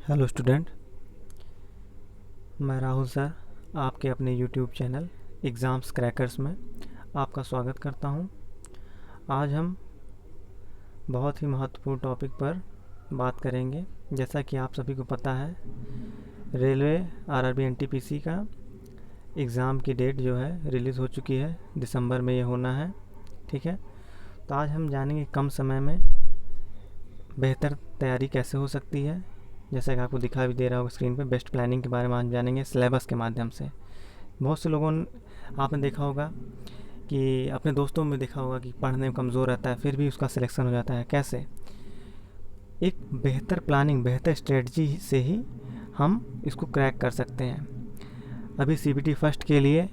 Hello student, मैं Rahul sir आपके अपने यूट्यूब चैनल एग्ज़ाम्स क्रैकर्स में आपका स्वागत करता हूं। आज हम बहुत ही महत्वपूर्ण टॉपिक पर बात करेंगे। जैसा कि आप सभी को पता है, रेलवे आरआरबी एनटीपीसी का एग्ज़ाम की डेट जो है रिलीज़ हो चुकी है। दिसंबर में ये होना है। ठीक है, तो आज हम जानेंगे कम समय में बेहतर तैयारी कैसे हो सकती है। जैसा कि आपको दिखा भी दे रहा होगा स्क्रीन पे, बेस्ट प्लानिंग के बारे में हम जानेंगे सिलेबस के माध्यम से। बहुत से लोगों ने आपने देखा होगा कि अपने दोस्तों में देखा होगा कि पढ़ने में कमज़ोर रहता है, फिर भी उसका सिलेक्शन हो जाता है। कैसे? एक बेहतर प्लानिंग, बेहतर स्ट्रेटजी से ही हम इसको क्रैक कर सकते हैं। अभी सीबीटी फर्स्ट के लिए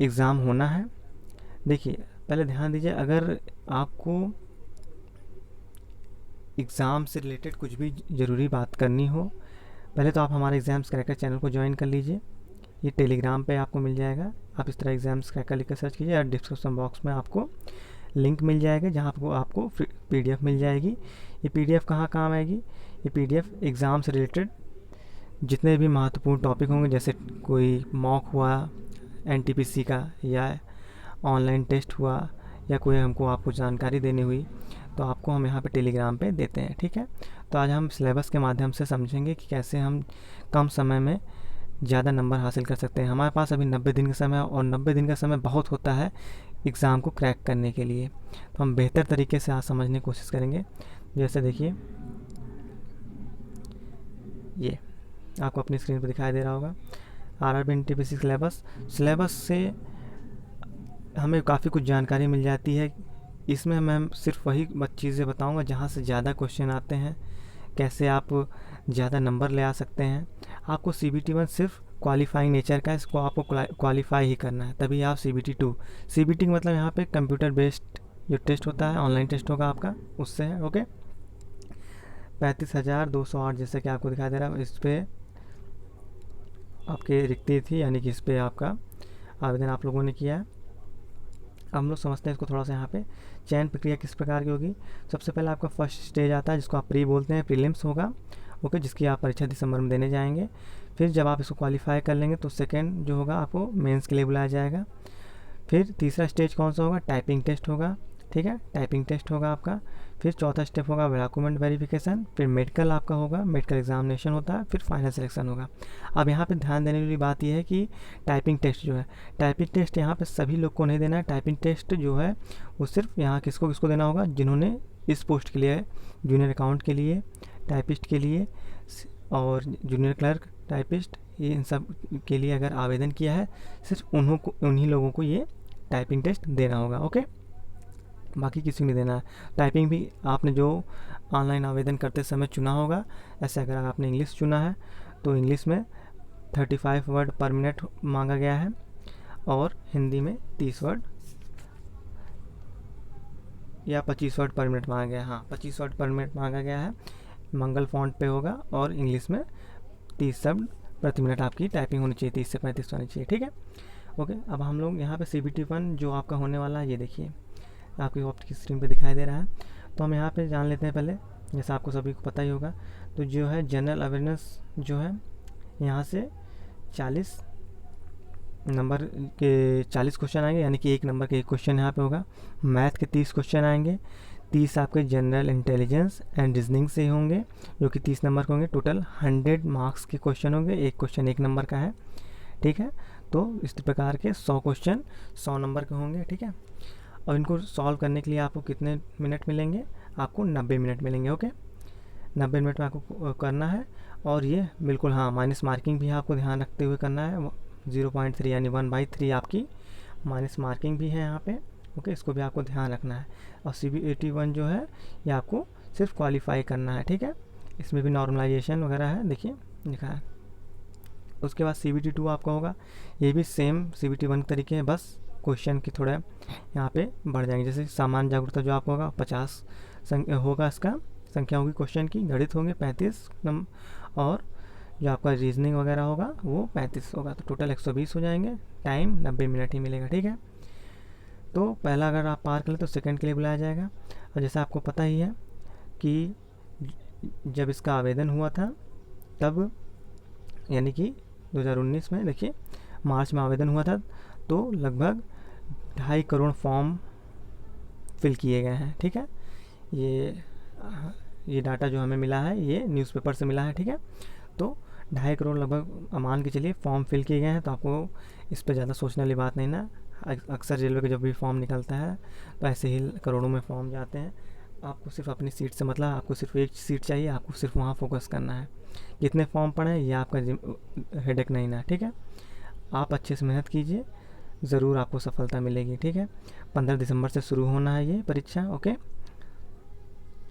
एग्ज़ाम होना है। देखिए, पहले ध्यान दीजिए, अगर आपको एग्ज़ाम से रिलेटेड कुछ भी ज़रूरी बात करनी हो, पहले तो आप हमारे एग्ज़ाम्स क्रैकर चैनल को ज्वाइन कर लीजिए। ये टेलीग्राम पे आपको मिल जाएगा। आप इस तरह एग्ज़ाम्स क्रैकर लिखकर सर्च कीजिए और डिस्क्रिप्शन बॉक्स में आपको लिंक मिल जाएगा जहाँ आपको पीडीएफ मिल जाएगी। ये पीडीएफ कहाँ काम आएगी? ये पीडीएफ एग्ज़ाम से रिलेटेड जितने भी महत्वपूर्ण टॉपिक होंगे, जैसे कोई मॉक हुआ एनटीपीसी का, या ऑनलाइन टेस्ट हुआ, या कोई हमको आपको जानकारी देनी हुई, तो आपको हम यहाँ पे टेलीग्राम पे देते हैं। ठीक है, तो आज हम सिलेबस के माध्यम से समझेंगे कि कैसे हम कम समय में ज़्यादा नंबर हासिल कर सकते हैं। हमारे पास अभी 90 दिन का समय है, और 90 दिन का समय बहुत होता है एग्ज़ाम को क्रैक करने के लिए। तो हम बेहतर तरीके से आज समझने की कोशिश करेंगे। जैसे देखिए, ये आपको अपनी स्क्रीन पर दिखाई दे रहा होगा आरआरबी एनटीपीसी सिलेबस। सिलेबस से हमें काफ़ी कुछ जानकारी मिल जाती है। इसमें मैं सिर्फ वही चीज़ें बताऊंगा जहाँ से ज़्यादा क्वेश्चन आते हैं, कैसे आप ज़्यादा नंबर ले आ सकते हैं। आपको सीबीटी वन सिर्फ क्वालिफाइंग नेचर का, इसको आपको क्वालिफाई ही करना है, तभी आप सीबीटी टू। सीबीटी का मतलब यहाँ पे कंप्यूटर बेस्ड जो टेस्ट होता है, ऑनलाइन टेस्ट होगा आपका, उससे है। ओके, 35,208 जैसे कि आपको दिखाई दे रहा है, इस पर आपकी रिक्ति थी, यानी कि इस पर आपका आवेदन आप लोगों ने किया है। अब हम लोग समझते हैं इसको थोड़ा सा। यहाँ पे चयन प्रक्रिया किस प्रकार की होगी? सबसे पहले आपका फर्स्ट स्टेज आता है जिसको आप प्री बोलते हैं, प्रीलिम्स होगा। ओके, जिसकी आप परीक्षा दिसंबर में देने जाएंगे। फिर जब आप इसको क्वालिफाई कर लेंगे तो सेकेंड जो होगा आपको मेंस के लिए बुलाया जाएगा। फिर तीसरा स्टेज कौन सा होगा? टाइपिंग टेस्ट होगा। ठीक है, टाइपिंग टेस्ट होगा आपका। फिर चौथा स्टेप होगा डॉक्यूमेंट वेरिफिकेशन। फिर मेडिकल आपका होगा, मेडिकल एग्जामिनेशन होता है। फिर फाइनल सिलेक्शन होगा। अब यहाँ पे ध्यान देने वाली बात यह है कि टाइपिंग टेस्ट जो है, टाइपिंग टेस्ट यहाँ पे सभी लोग को नहीं देना है। टाइपिंग टेस्ट जो है वो सिर्फ यहाँ किसको किसको देना होगा? जिन्होंने इस पोस्ट के लिए, जूनियर अकाउंट के लिए, टाइपिस्ट के लिए और जूनियर क्लर्क, टाइपिस्ट, ये इन सब के लिए अगर आवेदन किया है, सिर्फ उन्हीं लोगों को ये टाइपिंग टेस्ट देना होगा। ओके, बाकी किसी को नहीं देना है। टाइपिंग भी आपने जो ऑनलाइन आवेदन करते समय चुना होगा। ऐसे अगर आपने इंग्लिश चुना है तो इंग्लिश में 35 वर्ड पर मिनट मांगा गया है, और हिंदी में 30 वर्ड या 25 वर्ड पर मिनट मांगा गया है। हाँ, 25 वर्ड पर मिनट मांगा गया है। मंगल फॉन्ट पे होगा, और इंग्लिश में 30 शब्द प्रति मिनट आपकी टाइपिंग होनी चाहिए, 30 से 35 होनी चाहिए। ठीक है, ओके। अब हम लोग यहाँ पे CBT 1 जो आपका होने वाला है, ये देखिए आपकी ऑप्ट स्क्रीन पे दिखाई दे रहा है। तो हम यहाँ पे जान लेते हैं पहले, जैसा आपको सभी को पता ही होगा। तो जो है जनरल अवेयरनेस जो है, यहाँ से 40 नंबर के 40 क्वेश्चन आएंगे, यानी कि 1 नंबर के 1 क्वेश्चन यहाँ पे होगा। मैथ के 30 क्वेश्चन आएंगे। 30 आपके जनरल इंटेलिजेंस एंड रीजनिंग से होंगे, जो कि 30 नंबर के होंगे। टोटल 100 मार्क्स के क्वेश्चन होंगे। एक क्वेश्चन 1 नंबर का है। ठीक है, तो इस प्रकार के 100 क्वेश्चन 100 नंबर के होंगे। ठीक है, और इनको सॉल्व करने के लिए आपको कितने मिनट मिलेंगे? आपको 90 मिनट मिलेंगे। ओके, 90 मिनट में आपको करना है। और ये बिल्कुल, हाँ, माइनस मार्किंग भी आपको ध्यान रखते हुए करना है। 0.3 यानी 1/3 आपकी माइनस मार्किंग भी है यहाँ पे। ओके, इसको भी आपको ध्यान रखना है। और CBT 1 जो है, ये आपको सिर्फ क्वालिफाई करना है। ठीक है, इसमें भी नॉर्मलाइजेशन वगैरह है, देखिए लिखा है। उसके बाद CBT 2 आपका होगा। ये भी सेम CBT 1 तरीके है, बस क्वेश्चन की थोड़ा यहाँ पे बढ़ जाएंगे। जैसे सामान्य जागरूकता जो आपको होगा 50 होगा, इसका संख्या होगी क्वेश्चन की। गणित होंगे 35 और जो आपका रीजनिंग वगैरह होगा वो 35 होगा। तो टोटल 120 हो जाएंगे। टाइम 90 मिनट ही मिलेगा। ठीक है, तो पहला अगर आप पार कर लें तो सेकंड के लिए बुलाया जाएगा। और जैसा आपको पता ही है कि जब इसका आवेदन हुआ था तब, यानी कि 2019 में, देखिए मार्च में आवेदन हुआ था, तो लगभग 2.5 करोड़ फॉर्म फिल किए गए हैं। ठीक है, ये डाटा जो हमें मिला है ये न्यूज़पेपर से मिला है। ठीक है, तो 2.5 करोड़ लगभग मान के चलिए फॉर्म फिल किए गए हैं। तो आपको इस पर ज़्यादा सोचने वाली बात नहीं ना। अक्सर रेलवे का जब भी फॉर्म निकलता है तो ऐसे ही करोड़ों में फॉर्म जाते हैं। आपको सिर्फ अपनी सीट से मतलब, आपको सिर्फ एक सीट चाहिए, आपको सिर्फ वहाँ फोकस करना है। कितने फॉर्म पड़े ये आपका हेडेक नहीं ना। ठीक है, आप अच्छे से मेहनत कीजिए, ज़रूर आपको सफलता मिलेगी। ठीक है, 15 दिसंबर से शुरू होना है ये परीक्षा। ओके,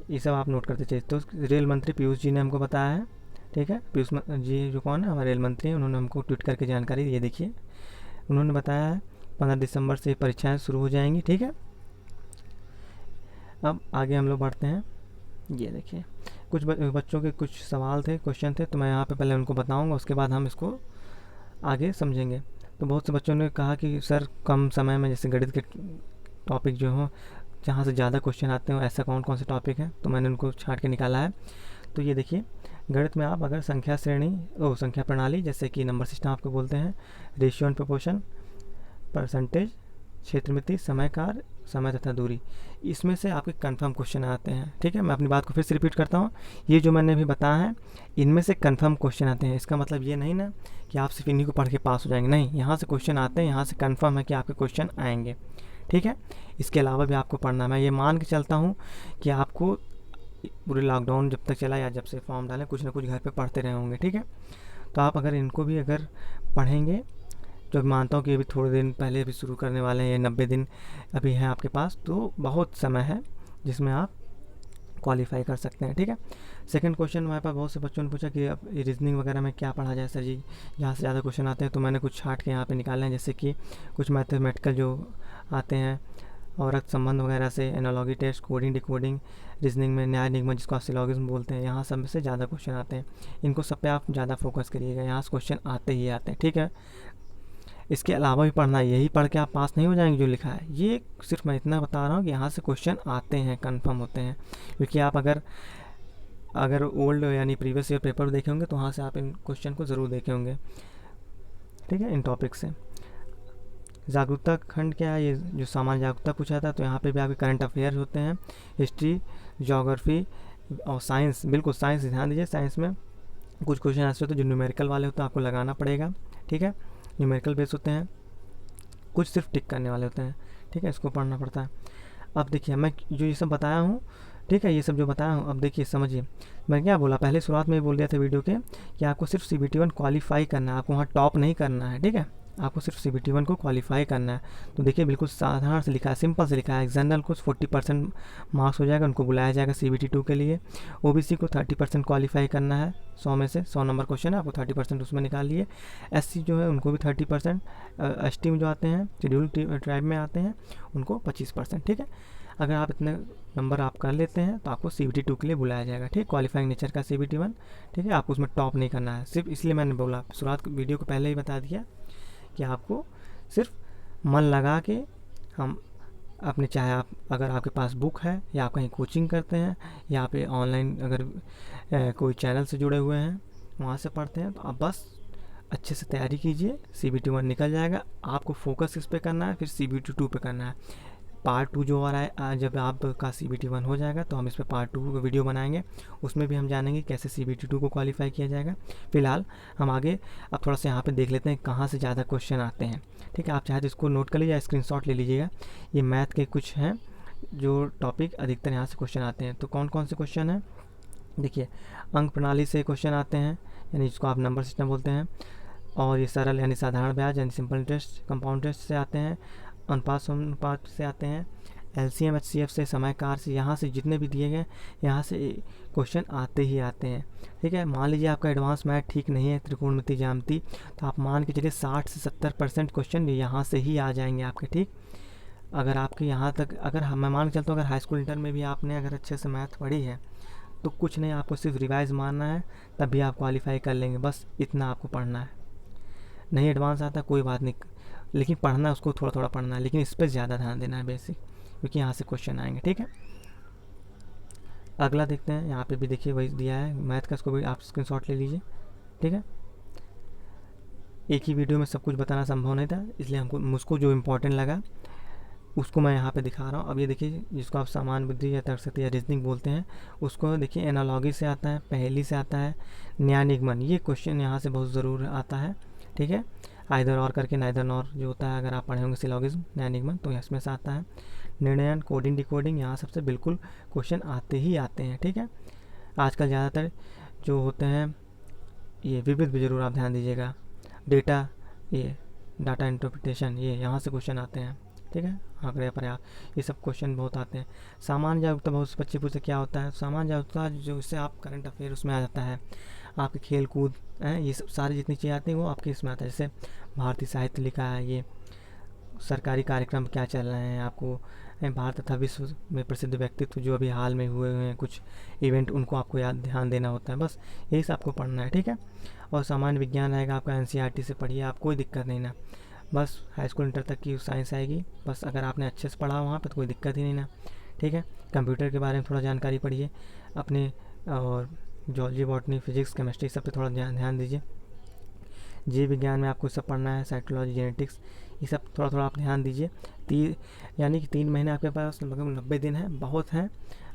ये सब आप नोट करते चाहिए। तो रेल मंत्री पीयूष जी ने हमको बताया है। ठीक है, पीयूष जी जो कौन है, हमारे रेल मंत्री हैं, उन्होंने हमको ट्वीट करके जानकारी दी। ये देखिए, उन्होंने बताया है 15 दिसंबर से परीक्षाएं शुरू हो जाएंगी। ठीक है, अब आगे हम लोग बढ़ते हैं। ये देखिए, कुछ बच्चों के कुछ सवाल थे, क्वेश्चन थे, तो मैं यहाँ पे पहले उनको बताऊँगा, उसके बाद हम इसको आगे समझेंगे। तो बहुत से बच्चों ने कहा कि सर कम समय में जैसे गणित के टॉपिक जो हो, जहाँ से ज़्यादा क्वेश्चन आते हो, ऐसा कौन कौन से टॉपिक हैं, तो मैंने उनको छाँट के निकाला है। तो ये देखिए, गणित में आप अगर संख्या श्रेणी संख्या प्रणाली, जैसे कि नंबर सिस्टम आपको बोलते हैं, रेशियो एंड प्रोपोर्शन, परसेंटेज, क्षेत्र मिति, समय कार्य, समय तथा दूरी, इसमें से आपके कंफर्म क्वेश्चन आते हैं। ठीक है, मैं अपनी बात को फिर से रिपीट करता हूँ, ये जो मैंने अभी बताया है इनमें से कंफर्म क्वेश्चन आते हैं। इसका मतलब ये नहीं ना कि आप सिर्फ इन्हीं को पढ़ के पास हो जाएंगे, नहीं, यहाँ से क्वेश्चन आते हैं, यहाँ से कंफर्म है कि आपके क्वेश्चन आएंगे। ठीक है, इसके अलावा भी आपको पढ़ना है। मैं ये मान के चलता हूँ कि आपको पूरे लॉकडाउन जब तक चला या जब से फॉर्म डालें, कुछ ना कुछ घर पे पढ़ते रहे होंगे। ठीक है, तो आप अगर इनको भी अगर पढ़ेंगे, जो मानता हूँ कि अभी थोड़े दिन पहले अभी शुरू करने वाले हैं, ये 90 दिन अभी हैं आपके पास, तो बहुत समय है जिसमें आप क्वालिफाई कर सकते हैं। ठीक है, सेकंड क्वेश्चन हमारे पास बहुत से बच्चों ने पूछा कि अब रीजनिंग वगैरह में क्या पढ़ा जाए सर जी, जहाँ से ज़्यादा क्वेश्चन आते हैं। तो मैंने कुछ छाट के यहाँ पे निकाले हैं, जैसे कि कुछ मैथमेटिकल जो आते हैं और रक्त संबंध वगैरह से, analogy test, coding, decoding, reasoning में न्याय निगम जिसको आप सिलोगिज्म बोलते हैं, यहाँ सब से ज़्यादा क्वेश्चन आते हैं। इनको सब पे आप ज़्यादा फोकस करिएगा, यहाँ से क्वेश्चन आते ही आते हैं। ठीक है, इसके अलावा भी पढ़ना है, यही पढ़ के आप पास नहीं हो जाएंगे जो लिखा है। ये सिर्फ मैं इतना बता रहा हूँ कि यहाँ से क्वेश्चन आते हैं, कंफर्म होते हैं। क्योंकि आप अगर ओल्ड यानी प्रीवियस ईयर पेपर देखे होंगे तो वहाँ से आप इन क्वेश्चन को ज़रूर देखे होंगे। ठीक है, इन टॉपिक से। जागरूकता खंड क्या है, ये जो सामान्य जागरूकता पूछा था, तो यहाँ पे भी आपके करंट अफेयर होते हैं, हिस्ट्री, ज्योग्राफी और साइंस। बिल्कुल साइंस ध्यान दीजिए, साइंस में कुछ क्वेश्चन ऐसे होते हैं जो न्यूमेरिकल वाले होते हैं, आपको लगाना पड़ेगा। ठीक है, न्यूमेरिकल बेस होते हैं, कुछ सिर्फ टिक करने वाले होते हैं। ठीक है, इसको पढ़ना पड़ता है। अब देखिए, मैं जो ये सब बताया हूँ, ठीक है, ये सब जो बताया हूँ, अब देखिए समझिए मैं क्या बोला, पहले शुरुआत में बोल दिया था वीडियो के कि आपको सिर्फ CBT 1 क्वालिफाई करना है, आपको वहाँ टॉप नहीं करना है। ठीक है, आपको सिर्फ CBT 1 को क्वालिफाई करना है। तो देखिए बिल्कुल साधारण से लिखा है, सिंपल से लिखा है। जनरल को 40% मार्क्स हो जाएगा, उनको बुलाया जाएगा CBT 2 के लिए। OBC को 30% क्वालिफाई करना है, 100 में से 100 नंबर क्वेश्चन है, आपको 30% उसमें निकाल लिए। SC जो है उनको भी 30%, ST में जो आते हैं, शेड्यूल ट्राइब में आते हैं, उनको 25%। ठीक है, अगर आप इतने नंबर आप कर लेते हैं तो आपको CBT 2 के लिए बुलाया जाएगा। ठीक, क्वालिफाइंग नेचर का CBT 1। ठीक है, आपको उसमें टॉप नहीं करना है, सिर्फ इसलिए मैंने बोला, शुरुआत वीडियो को पहले ही बता दिया कि आपको सिर्फ मन लगा के हम अपने, चाहे आप अगर आपके पास बुक है या आप कहीं कोचिंग करते हैं या आप ऑनलाइन अगर कोई चैनल से जुड़े हुए हैं वहाँ से पढ़ते हैं, तो आप बस अच्छे से तैयारी कीजिए, CBT 1 निकल जाएगा। आपको फोकस इस पे करना है, फिर CBT 2 पे करना है। पार्ट 2 जो आ रहा है, जब आपका CBT 1 हो जाएगा तो हम इस पर पार्ट 2 का वीडियो बनाएंगे, उसमें भी हम जानेंगे कैसे CBT 2 को क्वालिफाई किया जाएगा। फिलहाल हम आगे अब थोड़ा सा यहाँ पे देख लेते हैं कहाँ से ज़्यादा क्वेश्चन आते हैं। ठीक है, आप चाहे तो इसको नोट कर लीजिए या स्क्रीनशॉट ले लीजिएगा। ये मैथ के कुछ हैं जो टॉपिक अधिकतर यहाँ से क्वेश्चन आते हैं। तो कौन कौन से क्वेश्चन हैं, देखिए, अंक प्रणाली से क्वेश्चन आते हैं, यानी जिसको आप नंबर सिस्टम बोलते हैं, और ये सरल यानी साधारण ब्याज यानी सिंपल इंटरेस्ट, कंपाउंड इंटरेस्ट से आते हैं, अनुपात से आते हैं, LCM HCF से, समय कार से, यहाँ से जितने भी दिए गए यहाँ से क्वेश्चन आते ही आते हैं। ठीक है, मान लीजिए आपका एडवांस मैथ ठीक नहीं है, त्रिकोणमिति, ज्यामिति, तो आप मान के चलिए 60 से 70% क्वेश्चन यहाँ से ही आ जाएंगे आपके। ठीक, अगर आपके यहाँ तक, अगर मैं मान के चलता हूँ अगर हाई स्कूल इंटर में भी आपने अगर अच्छे से मैथ पढ़ी है तो कुछ नहीं, आपको सिर्फ रिवाइज मारना है, तब भी आप क्वालिफाई कर लेंगे। बस इतना आपको पढ़ना है। नहीं एडवांस आता कोई बात नहीं, लेकिन पढ़ना उसको थोड़ा थोड़ा पढ़ना है, लेकिन इस पर ज़्यादा ध्यान देना है बेसिक, क्योंकि यहाँ से क्वेश्चन आएंगे। ठीक है, अगला देखते हैं, यहाँ पे भी देखिए वही दिया है मैथ का, इसको भी आप स्क्रीनशॉट ले लीजिए। ठीक है, एक ही वीडियो में सब कुछ बताना संभव नहीं था, इसलिए मुझको जो इम्पोर्टेंट लगा उसको मैं यहाँ पे दिखा रहा हूँ। अब ये देखिए, जिसको आप समान बुद्धि या तर्कशक्ति या रीजनिंग बोलते हैं, उसको देखिए एनालॉगी से आता है, पहेली से आता है, न्याय निगमन, ये क्वेश्चन यहाँ से बहुत ज़रूर आता है। ठीक है, आइदर और करके नाइदर नॉर जो होता है, अगर आप पढ़े होंगे सिलोगिज्म, न्याय निगमन, तो इसमें से आता है। निर्णयन, कोडिंग, डिकोडिंग, यहाँ सबसे बिल्कुल क्वेश्चन आते ही आते हैं। ठीक है, आजकल ज़्यादातर जो होते हैं ये विविध भी जरूर आप ध्यान दीजिएगा, डेटा, ये डाटा इंटरप्रिटेशन, ये यहाँ से क्वेश्चन आते हैं। ठीक है, आंकड़े प्रयास, ये सब क्वेश्चन बहुत आते हैं। सामान्य जागरूकता, बहुत से बच्चे पूछते क्या होता है। सामान्य जागरूकता जो इससे आप करंट अफेयर उसमें आ जाता है, आपके खेल कूद हैं, ये सब सारी जितनी चीज़ें आती हैं वो आपके इसमें आता है। जैसे भारतीय साहित्य लिखा है, ये सरकारी कार्यक्रम क्या चल रहे हैं, आपको भारत तथा विश्व में प्रसिद्ध व्यक्तित्व जो अभी हाल में हुए हैं कुछ इवेंट, उनको आपको याद ध्यान देना होता है। बस यही सब आपको पढ़ना है। ठीक है, और सामान्य विज्ञान आएगा आपका, एनसीईआरटी से पढ़िए, आप कोई दिक्कत नहीं ना। बस हाई स्कूल इंटर तक की साइंस आएगी, बस अगर आपने अच्छे से पढ़ा वहाँ पर तो कोई दिक्कत ही नहीं ना। ठीक है, कंप्यूटर के बारे में थोड़ा जानकारी पढ़िए अपने, और जूलॉजी, बॉटनी, फिजिक्स, केमिस्ट्री सब पे थोड़ा ध्यान दीजिए। जीव विज्ञान में आपको सब पढ़ना है, साइकोलॉजी, जेनेटिक्स, ये सब थोड़ा थोड़ा आप ध्यान दीजिए। यानी कि 3 महीने आपके पास, लगभग 90 दिन है, बहुत हैं।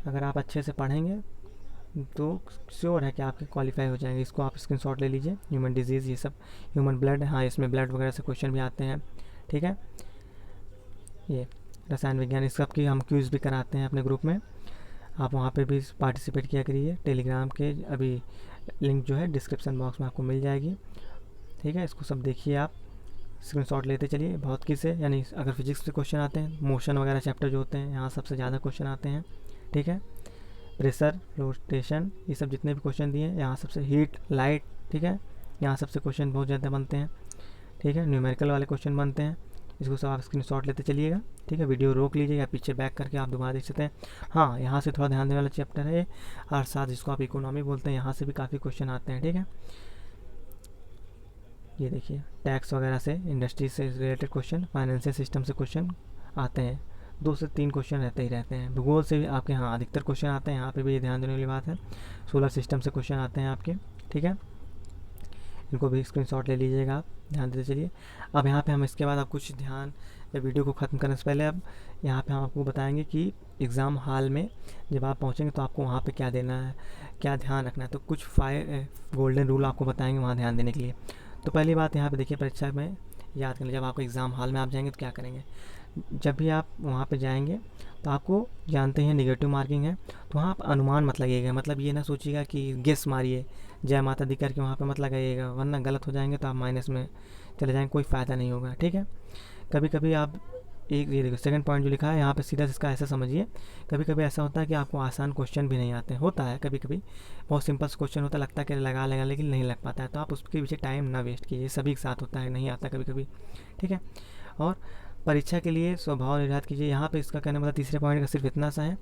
अगर आप अच्छे से पढ़ेंगे तो श्योर है कि आपके क्वालिफाई हो जाएंगे। इसको आप स्क्रीनशॉट ले लीजिए। ह्यूमन डिजीज़, ये सब ह्यूमन ब्लड, हाँ इसमें ब्लड वगैरह से क्वेश्चन भी आते हैं। ठीक है, ये रसायन विज्ञान, इस सब की हम क्यूज़ भी कराते हैं अपने ग्रुप में, आप वहाँ पे भी पार्टिसिपेट किया करिए। टेलीग्राम के अभी लिंक जो है डिस्क्रिप्शन बॉक्स में आपको मिल जाएगी। ठीक है, इसको सब देखिए, आप स्क्रीनशॉट लेते चलिए। भौतिकी से, यानी अगर फिजिक्स से क्वेश्चन आते हैं, मोशन वगैरह चैप्टर जो होते हैं, यहाँ सबसे ज़्यादा क्वेश्चन आते हैं। ठीक है, प्रेशर, फ्लोटेशन, ये सब जितने भी क्वेश्चन दिए हैं, यहाँ सबसे हीट, लाइट, ठीक है, यहाँ सबसे क्वेश्चन बहुत ज़्यादा बनते हैं। ठीक है, न्यूमेरिकल वाले क्वेश्चन बनते हैं, इसको सब आप स्क्रीनशॉट लेते चलिएगा। ठीक है, वीडियो रोक लीजिएगा, पीछे बैक करके आप दोबारा देख सकते हैं। हाँ, यहाँ से थोड़ा ध्यान देने वाला चैप्टर है अर्थशास्त्र, जिसको आप इकोनॉमी बोलते हैं, यहाँ से भी काफ़ी क्वेश्चन आते हैं। ठीक है, ये देखिए टैक्स वगैरह से, इंडस्ट्री से रिलेटेड क्वेश्चन, फाइनेंशियल सिस्टम से क्वेश्चन आते हैं, 2 से 3 क्वेश्चन रहते ही रहते हैं। भूगोल से भी आपके यहाँ अधिकतर क्वेश्चन आते हैं, यहाँ पे भी ये ध्यान देने वाली बात है। सोलर सिस्टम से क्वेश्चन आते हैं आपके। ठीक है, इनको भी स्क्रीनशॉट ले लीजिएगा, आप ध्यान देते चलिए। अब यहाँ पे हम इसके बाद आप कुछ ध्यान, वीडियो को ख़त्म करने से पहले अब यहाँ पे हम आपको बताएंगे कि एग्ज़ाम हॉल में जब आप पहुँचेंगे तो आपको वहाँ पे क्या देना है, क्या ध्यान रखना है। तो कुछ 5 गोल्डन रूल आपको बताएंगे वहाँ ध्यान देने के लिए। तो पहली बात यहाँ पे देखिए, परीक्षा में याद कर लीजिए, जब आपको एग्ज़ाम हॉल में आप जाएंगे तो क्या करेंगे। जब भी आप वहाँ पे जाएंगे तो आपको जानते हैं नेगेटिव मार्किंग है, तो वहाँ आप अनुमान मत लगाइएगा, मतलब ये ना सोचिएगा कि गेस मारिए जय माता दी करके वहाँ पे मत लगाइएगा, वरना गलत हो जाएंगे तो आप माइनस में चले जाएंगे, कोई फ़ायदा नहीं होगा। ठीक है, कभी कभी आप एक, ये देखो सेकंड पॉइंट जो लिखा है यहाँ पे, सीधा इसका ऐसा समझिए, कभी कभी ऐसा होता है कि आपको आसान क्वेश्चन भी नहीं आते, होता है कभी कभी, बहुत सिंपल क्वेश्चन होता है, लगता है कि लगा लेगा लेकिन नहीं लग पाता है, तो आप उसके पीछे टाइम ना वेस्ट कीजिए, सभी के साथ होता है, नहीं आता कभी कभी। ठीक है, और परीक्षा के लिए स्वभाव निर्धारित कीजिए। यहाँ पे इसका कहने मतलब तीसरे पॉइंट का सिर्फ इतना सा है,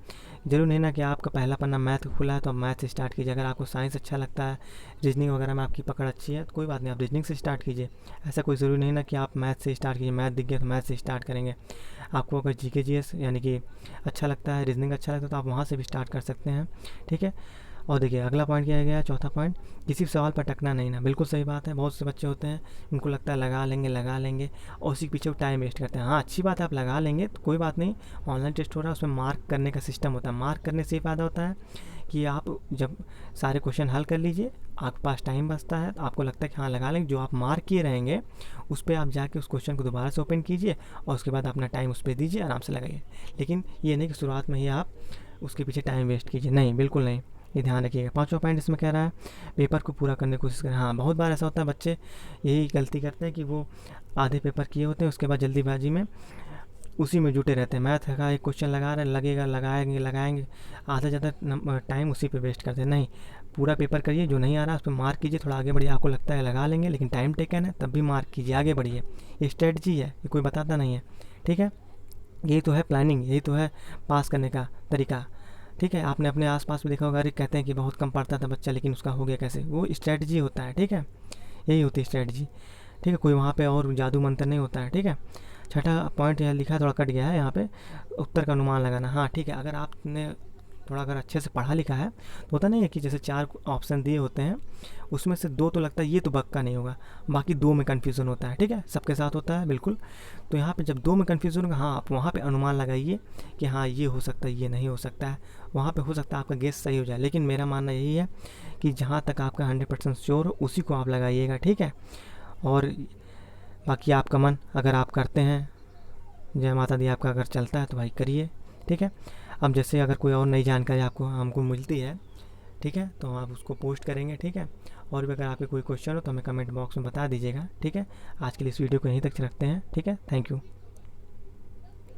जरूर नहीं ना कि आपका पहला पन्ना मैथ खुला है तो आप मैथ से स्टार्ट कीजिए। अगर आपको साइंस अच्छा लगता है, रीजनिंग वगैरह में आपकी पकड़ अच्छी है तो कोई बात नहीं, आप रीजनिंग से स्टार्ट कीजिए। ऐसा कोई ज़रूरी नहीं ना कि आप मैथ से स्टार्ट कीजिए, मैथ दिख गया तो मैथ से स्टार्ट करेंगे। आपको अगर जीके जीएस यानी कि अच्छा लगता है, रीजनिंग अच्छा लगता है, तो आप वहाँ से भी स्टार्ट कर सकते हैं। ठीक है, और देखिए अगला पॉइंट क्या गया, चौथा पॉइंट, किसी सवाल पर अटकना नहीं ना। बिल्कुल सही बात है, बहुत से बच्चे होते हैं उनको लगता है लगा लेंगे और उसी के पीछे वो टाइम वेस्ट करते हैं। हाँ, अच्छी बात है, आप लगा लेंगे तो कोई बात नहीं, ऑनलाइन टेस्ट हो रहा है, उसमें मार्क करने का सिस्टम होता है। मार्क करने से ये फ़ायदा होता है कि आप जब सारे क्वेश्चन हल कर लीजिए, आपके पास टाइम बचता है, तो आपको लगता है कि हाँ लगा लेंगे, जो आप मार्क किए रहेंगे उस पर आप जाके उस क्वेश्चन को दोबारा से ओपन कीजिए और उसके बाद अपना टाइम उस पर दीजिए, आराम से लगाइए। लेकिन ये नहीं कि शुरुआत में ही आप उसके पीछे टाइम वेस्ट कीजिए, नहीं, बिल्कुल नहीं, ये ध्यान रखिएगा। 5वां पॉइंट इसमें कह रहा है पेपर को पूरा करने की कोशिश करें। हाँ, बहुत बार ऐसा होता है, बच्चे यही गलती करते हैं कि वो आधे पेपर किए होते हैं, उसके बाद जल्दीबाजी में उसी में जुटे रहते हैं। मैथ का एक क्वेश्चन लगा रहे, लगेगा, लगाएंगे, आधा ज़्यादा टाइम उसी पे वेस्ट करते हैं। नहीं, पूरा पेपर करिए, जो नहीं आ रहा उस पर मार्क कीजिए, थोड़ा आगे बढ़िए। आपको लगता है लगा लेंगे लेकिन टाइम टेकन है, तब भी मार्क कीजिए, आगे बढ़िए। ये स्ट्रेटजी है, ये कोई बताता नहीं है। ठीक है, यही तो है प्लानिंग, यही तो है पास करने का तरीका। ठीक है, आपने अपने आसपास भी देखा होगा, अरे कहते हैं कि बहुत कम पढ़ता था बच्चा लेकिन उसका हो गया कैसे, वो स्ट्रेटजी होता है। ठीक है, यही होती है स्ट्रेटजी। ठीक है, कोई वहाँ पे और जादू मंत्र नहीं होता है। ठीक है, छठा पॉइंट यहाँ लिखा है, थोड़ा कट गया है यहाँ पे, उत्तर का अनुमान लगाना। हाँ ठीक है, अगर आपने थोड़ा अगर अच्छे से पढ़ा लिखा है तो होता नहीं है कि जैसे 4 ऑप्शन दिए होते हैं, उसमें से 2 तो लगता है ये तो पक्का नहीं होगा, बाकी 2 में कन्फ्यूज़न होता है, ठीक है, सबके साथ होता है बिल्कुल। तो यहाँ पे जब 2 में कन्फ्यूज़न होगा, हाँ आप वहाँ पे अनुमान लगाइए कि हाँ ये हो सकता है, ये नहीं हो सकता है, वहाँ पे हो सकता है आपका गेस सही हो जाए। लेकिन मेरा मानना यही है कि जहाँ तक आपका 100% श्योर हो उसी को आप लगाइएगा, ठीक है। और बाकी आपका मन, अगर आप करते हैं, जय माता दी, आपका अगर चलता है तो भाई करिए, ठीक है। अब जैसे अगर कोई और नई जानकारी आपको हमको मिलती है, ठीक है, तो आप उसको पोस्ट करेंगे, ठीक है। और भी अगर आपके कोई क्वेश्चन हो तो हमें कमेंट बॉक्स में बता दीजिएगा, ठीक है। आज के लिए इस वीडियो को यहीं तक रखते हैं, ठीक है। Thank you.